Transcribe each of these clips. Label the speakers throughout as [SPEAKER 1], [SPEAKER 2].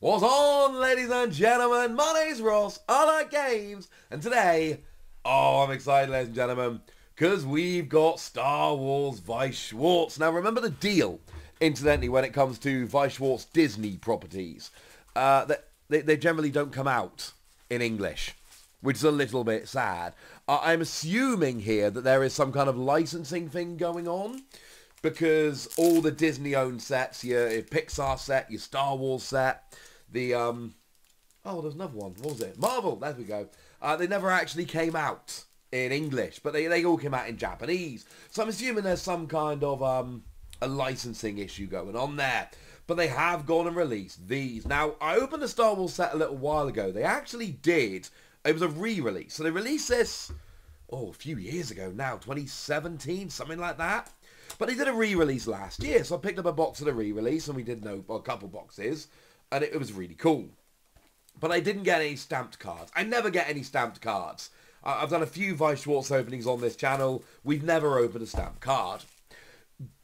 [SPEAKER 1] What's on, ladies and gentlemen? My name's Ross, I like games, and today, I'm excited, ladies and gentlemen, because we've got Star Wars Weiss Schwarz. Now, remember the deal, incidentally, when it comes to Weiss Schwarz Disney properties, that they generally don't come out in English, which is a little bit sad. I'm assuming here that there is some kind of licensing thing going on, because all the Disney-owned sets, your Pixar set, your Star Wars set, the, oh, there's another one. What was it? Marvel, there we go. They never actually came out in English, but they all came out in Japanese. So I'm assuming there's some kind of a licensing issue going on there. But they have gone and released these. Now, I opened the Star Wars set a little while ago. They actually did. It was a re-release. So they released this, a few years ago now, 2017, something like that. But they did a re-release last year, so I picked up a box of the re-release, and we did a couple boxes, and it was really cool. But I didn't get any stamped cards. I never get any stamped cards. I've done a few Weiss Schwarz openings on this channel. We've never opened a stamped card.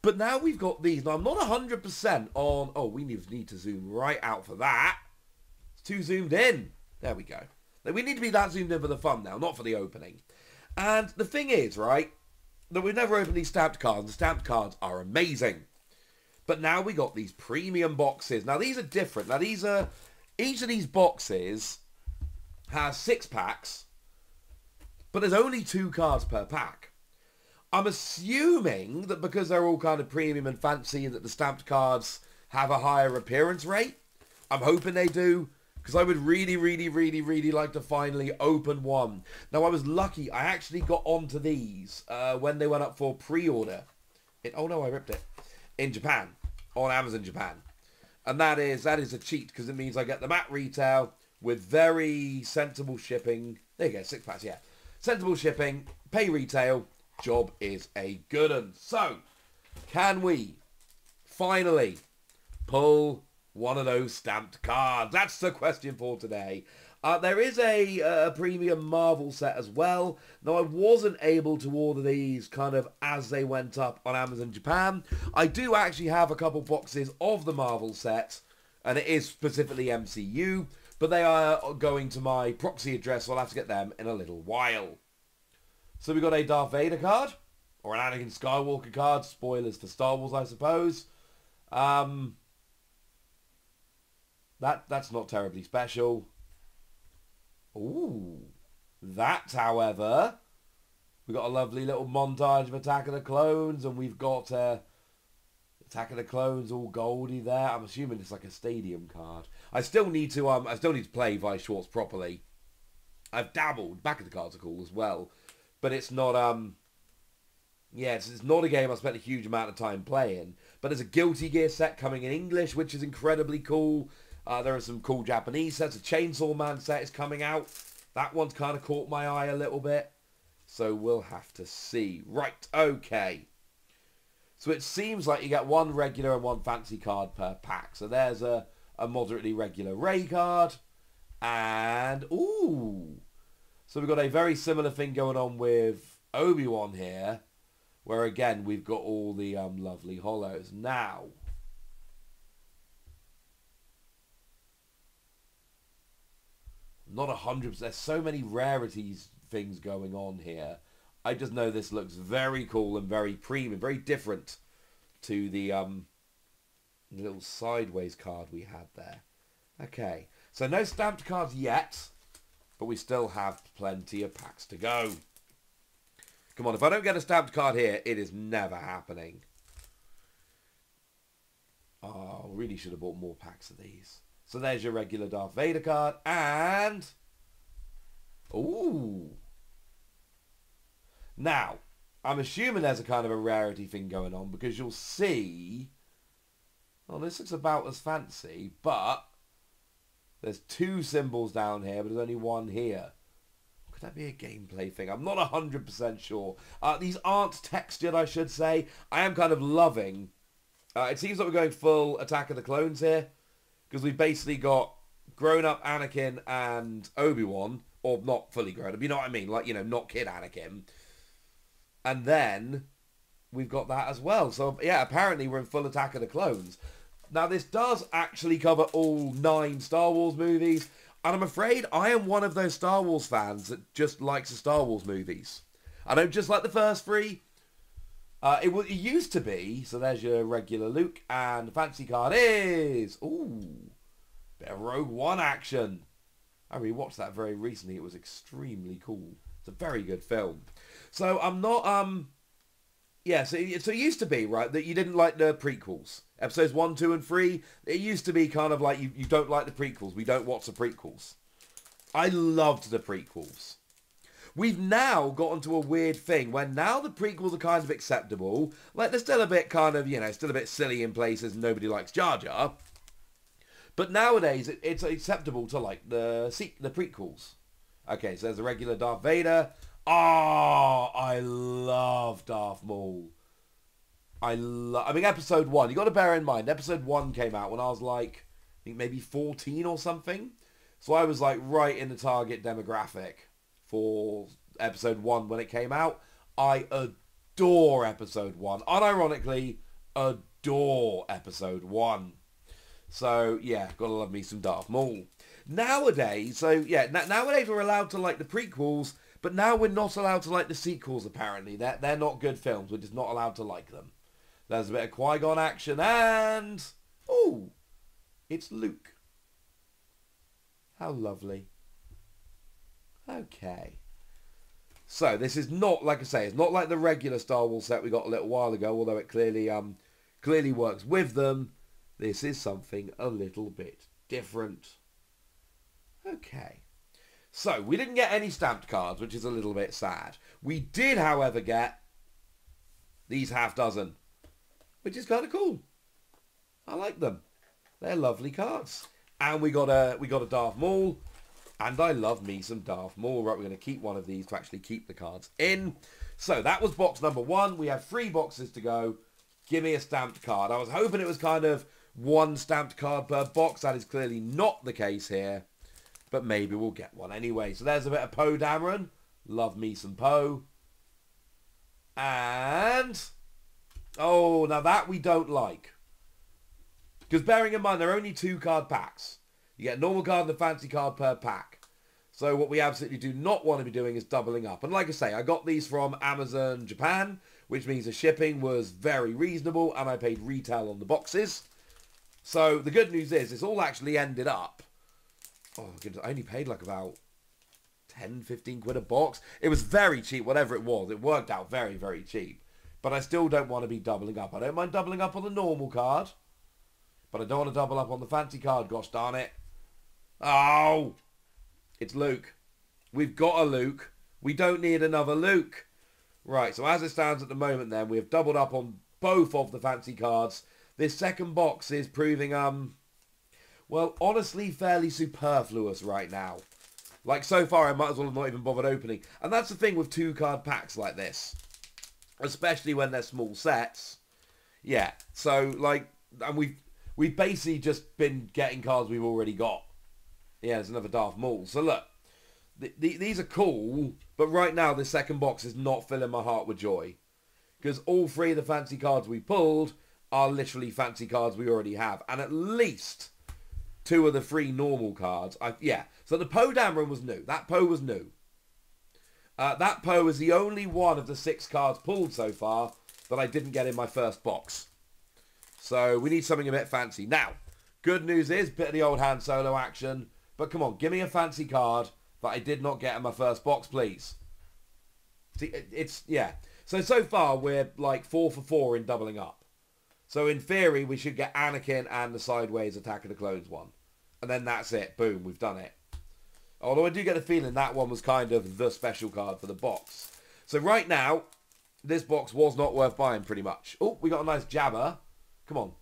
[SPEAKER 1] But now we've got these. Now, I'm not 100% on... Oh, we need to zoom right out for that. It's too zoomed in. There we go. We need to be that zoomed in for the fun now, not for the opening. And the thing is, right, that we've never opened these stamped cards. The stamped cards are amazing. But now we got these premium boxes. Now, these are different. Now, each of these boxes has 6 packs, but there's only 2 cards per pack. I'm assuming that because they're all kind of premium and fancy, that the stamped cards have a higher appearance rate. I'm hoping they do, because I would really, really, really, really like to finally open one. Now, I was lucky. I actually got onto these when they went up for pre-order. Oh, no, I ripped it. In Japan. On Amazon Japan. And that is a cheat, because it means I get them at retail with very sensible shipping. There you go, 6 packs, yeah. Sensible shipping, pay retail, job is a good one. So, can we finally pull one of those stamped cards? That's the question for today. There is a premium Marvel set as well. Now, I wasn't able to order these kind of as they went up on Amazon Japan. I do actually have a couple boxes of the Marvel set, and it is specifically MCU, but they are going to my proxy address, so I'll have to get them in a little while. So we got a Darth Vader card, or an Anakin Skywalker card. Spoilers for Star Wars, I suppose. That's not terribly special. Ooh, that, however, we got a lovely little montage of Attack of the Clones, and we've got Attack of the Clones all goldy there. I'm assuming it's like a stadium card. I still need to play Weiss Schwarz properly. I've dabbled. Back of the cards are cool as well, but it's not it's not a game I spent a huge amount of time playing. But there's a Guilty Gear set coming in English, which is incredibly cool. There are some cool Japanese sets. A Chainsaw Man set is coming out. That one's kind of caught my eye a little bit. So we'll have to see. Right, okay. So it seems like you get 1 regular and 1 fancy card per pack. So there's a moderately regular Rey card. And, ooh. So we've got a very similar thing going on with Obi-Wan here. Where, again, we've got all the lovely holos. Now, not 100%. There's so many rarities things going on here. I just know this looks very cool and very premium, very different to the little sideways card we had there. Okay, so no stamped cards yet, but we still have plenty of packs to go. Come on, if I don't get a stamped card here, it is never happening. Oh, really should have bought more packs of these. So there's your regular Darth Vader card, and... Ooh. Now, I'm assuming there's a kind of a rarity thing going on, because you'll see... Well, this looks about as fancy, but... There's 2 symbols down here, but there's only 1 here. Could that be a gameplay thing? I'm not 100% sure. These aren't textured, I should say. I am kind of loving... it seems like we're going full Attack of the Clones here. Because we've basically got grown-up Anakin and Obi-Wan, or not fully grown-up, you know what I mean? Like, not kid Anakin. And then we've got that as well. So, yeah, apparently we're in full Attack of the Clones. Now, this does actually cover all 9 Star Wars movies, and I'm afraid I am one of those Star Wars fans that just likes the Star Wars movies. I don't just like the first 3. It used to be, so there's your regular Luke, and the fancy card is, ooh, bit of Rogue One action. I rewatched that very recently. It was extremely cool. It's a very good film. So I'm not, yeah, so it used to be, right, that you didn't like the prequels. Episodes 1, 2, and 3, it used to be kind of like, you don't like the prequels. We don't watch the prequels. I loved the prequels. We've now gotten to a weird thing where now the prequels are kind of acceptable. Like, they're still a bit kind of, you know, still a bit silly in places and nobody likes Jar Jar. But nowadays, it's acceptable to like the prequels. Okay, so there's the regular Darth Vader. Oh, I love Darth Maul. I mean, episode 1, you got to bear in mind, episode 1 came out when I was like, I think maybe 14 or something. So I was like right in the target demographic for episode 1 when it came out. I adore episode 1. Unironically, adore episode 1. So, yeah, gotta love me some Darth Maul. Nowadays, so, yeah, nowadays we're allowed to like the prequels, but now we're not allowed to like the sequels, apparently. They're not good films. We're just not allowed to like them. There's a bit of Qui-Gon action, and... ooh, it's Luke. How lovely. Okay. So, this is not, like I say, it's not like the regular Star Wars set we got a little while ago, although it clearly works with them. This is something a little bit different. Okay. So, we didn't get any stamped cards, which is a little bit sad. We did, however, get these half dozen, which is kind of cool. I like them. They're lovely cards. And we got a Darth Maul, and I love me some Darth Maul. Right, we're going to keep one of these to actually keep the cards in. So, that was box number 1. We have 3 boxes to go. Give me a stamped card. I was hoping it was kind of 1 stamped card per box. That is clearly not the case here. But maybe we'll get one anyway. So there's a bit of Poe Dameron. Love me some Poe. And... oh, now that we don't like. Because bearing in mind, there are only 2 card packs. You get a normal card and a fancy card per pack. So what we absolutely do not want to be doing is doubling up. And like I say, I got these from Amazon Japan, which means the shipping was very reasonable, and I paid retail on the boxes. So the good news is, it's all actually ended up... oh, goodness, I only paid like about 10, 15 quid a box. It was very cheap, whatever it was. It worked out very, very cheap. But I still don't want to be doubling up. I don't mind doubling up on the normal card. But I don't want to double up on the fancy card, gosh darn it. Oh! It's Luke. We've got a Luke. We don't need another Luke. Right, so as it stands at the moment then, we have doubled up on both of the fancy cards. This second box is proving, well, honestly, fairly superfluous right now. Like, so far, I might as well have not even bothered opening. And that's the thing with 2 card packs like this. Especially when they're small sets. Yeah, so, like, and we've basically just been getting cards we've already got. Yeah, there's another Darth Maul. So, look, these are cool, but right now, this second box is not filling my heart with joy. Because all 3 of the fancy cards we pulled are literally fancy cards we already have. And at least 2 of the 3 normal cards. Yeah, so the Poe Dameron was new. That Poe was new. That Poe is the only one of the 6 cards pulled so far that I didn't get in my first box. So we need something a bit fancy. Now, good news is, bit of the old Han Solo action. But come on, give me a fancy card that I did not get in my first box, please. See, it's, yeah. So far, we're like 4 for 4 in doubling up. So in theory, we should get Anakin and the Sideways Attack of the Clones one. And then that's it. Boom, we've done it. Although I do get the feeling that one was kind of the special card for the box. So right now, this box was not worth buying pretty much. Oh, we got a nice Jabba. Come on.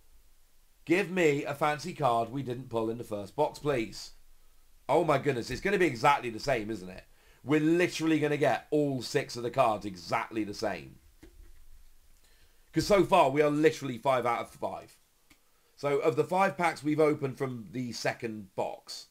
[SPEAKER 1] Give me a fancy card we didn't pull in the first box, please. Oh my goodness, it's going to be exactly the same, isn't it? We're literally going to get all 6 of the cards exactly the same. Because so far, we are literally 5 out of 5. So of the 5 packs we've opened from the second box,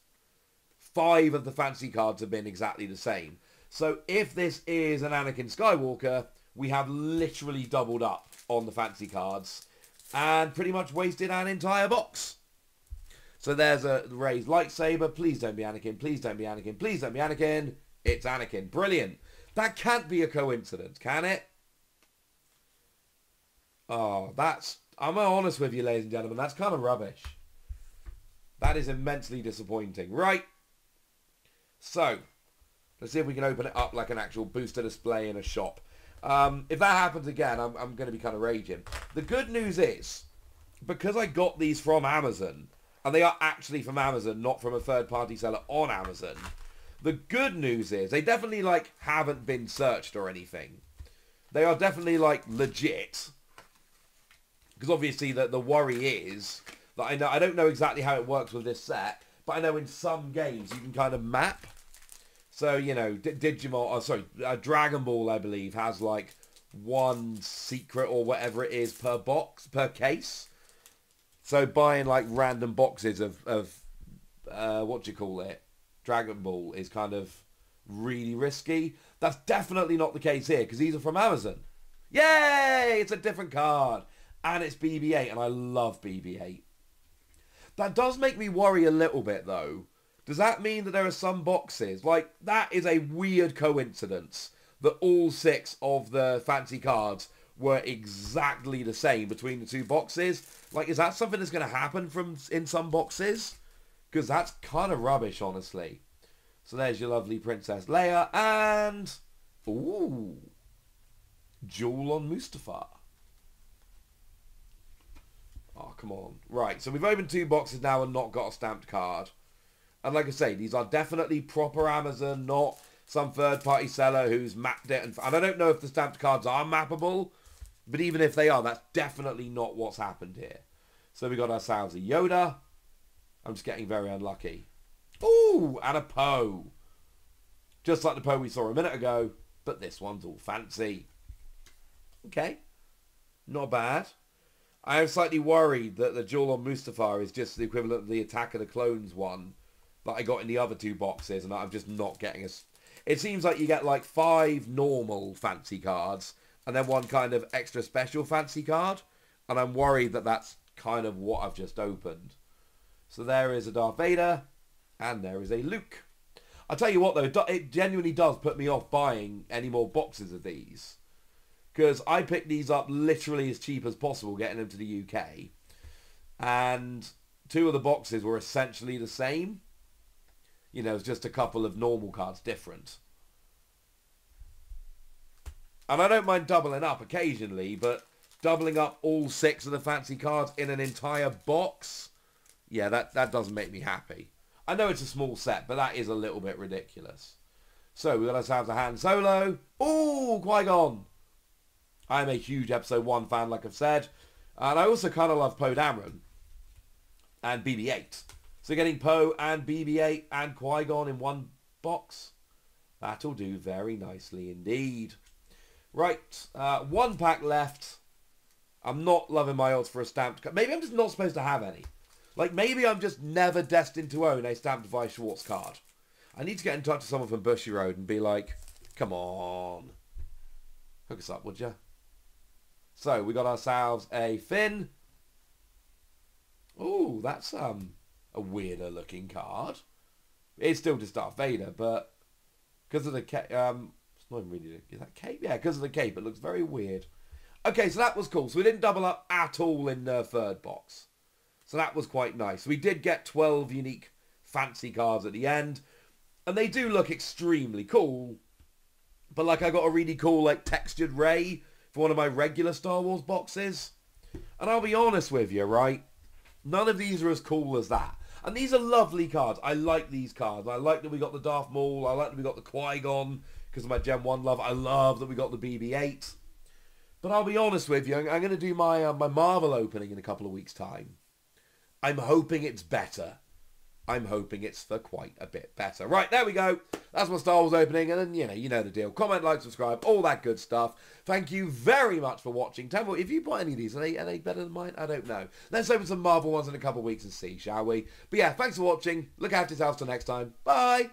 [SPEAKER 1] 5 of the fancy cards have been exactly the same. So if this is an Anakin Skywalker, we have literally doubled up on the fancy cards. and pretty much wasted an entire box. So there's a Rey's lightsaber. Please don't be Anakin. Please don't be Anakin. Please don't be Anakin. It's Anakin. Brilliant. That can't be a coincidence, can it? Oh, I'm honest with you, ladies and gentlemen. That's kind of rubbish. That is immensely disappointing. Right. So, let's see if we can open it up like an actual booster display in a shop. If that happens again, I'm going to be kind of raging. The good news is, because I got these from Amazon, and they are actually from Amazon, not from a third-party seller on Amazon, the good news is they definitely, like, haven't been searched or anything. They are definitely, like, legit. Because obviously the worry is that I don't know exactly how it works with this set, but I know in some games you can kind of map. So, you know, Dragon Ball, I believe, has like one secret or whatever it is per box, per case. So buying like random boxes of Dragon Ball is kind of really risky. That's definitely not the case here because these are from Amazon. Yay! It's a different card. And it's BB-8, and I love BB-8. That does make me worry a little bit, though. Does that mean that there are some boxes? Like, that is a weird coincidence that all 6 of the fancy cards were exactly the same between the 2 boxes. Like, is that something that's going to happen in some boxes? Because that's kind of rubbish, honestly. So there's your lovely Princess Leia, and... ooh! Jewel on Mustafar. Oh, come on. Right, so we've opened 2 boxes now and not got a stamped card. And like I say, these are definitely proper Amazon, not some third-party seller who's mapped it. And I don't know if the stamped cards are mappable, but even if they are, that's definitely not what's happened here. So we got ourselves a Yoda. I'm just getting very unlucky. Ooh, and a Poe. Just like the Poe we saw a minute ago, but this one's all fancy. Okay, not bad. I am slightly worried that the Jewel on Mustafar is just the equivalent of the Attack of the Clones one that I got in the other 2 boxes, and I'm just not getting a... It seems like you get like 5 normal fancy cards, and then 1 kind of extra special fancy card, and I'm worried that that's kind of what I've just opened. So there is a Darth Vader, and there is a Luke. I'll tell you what though, it genuinely does put me off buying any more boxes of these. Because I picked these up literally as cheap as possible, getting them to the UK. And 2 of the boxes were essentially the same. You know, it's just a couple of normal cards different. And I don't mind doubling up occasionally, but doubling up all 6 of the fancy cards in an entire box, yeah, that doesn't make me happy. I know it's a small set, but that is a little bit ridiculous. So, we got ourselves a Han Solo. Ooh, Qui-Gon. I'm a huge Episode 1 fan, like I've said. And I also kind of love Poe Dameron. And BB-8. So getting Poe and BB-8 and Qui-Gon in 1 box. That'll do very nicely indeed. Right. 1 pack left. I'm not loving my odds for a stamped card. Maybe I'm just not supposed to have any. Like, maybe I'm just never destined to own a stamped Weiss Schwarz card. I need to get in touch with someone from Bushiroad and be like, come on. Hook us up, would you? So, we got ourselves a Finn. Ooh, that's a weirder looking card. It's still just Darth Vader, but because of the cape, it's not even really, is that cape? Yeah, because of the cape, it looks very weird. Okay, so that was cool. So we didn't double up at all in the 3rd box. So that was quite nice. We did get 12 unique fancy cards at the end, and they do look extremely cool. But like, I got a really cool like textured Rey for one of my regular Star Wars boxes. And I'll be honest with you, right? None of these are as cool as that. And these are lovely cards. I like these cards. I like that we got the Darth Maul. I like that we got the Qui-Gon because of my Gen 1 love. I love that we got the BB-8. But I'll be honest with you, I'm going to do my my Marvel opening in a couple of weeks' time. I'm hoping it's better. I'm hoping it's for quite a bit better. Right, there we go. That's my Star Wars opening. And then, you know the deal. Comment, like, subscribe, all that good stuff. Thank you very much for watching. Tell me, if you bought any of these, are they better than mine? I don't know. Let's open some Marvel ones in a couple of weeks and see, shall we? But yeah, thanks for watching. Look after yourselves till next time. Bye.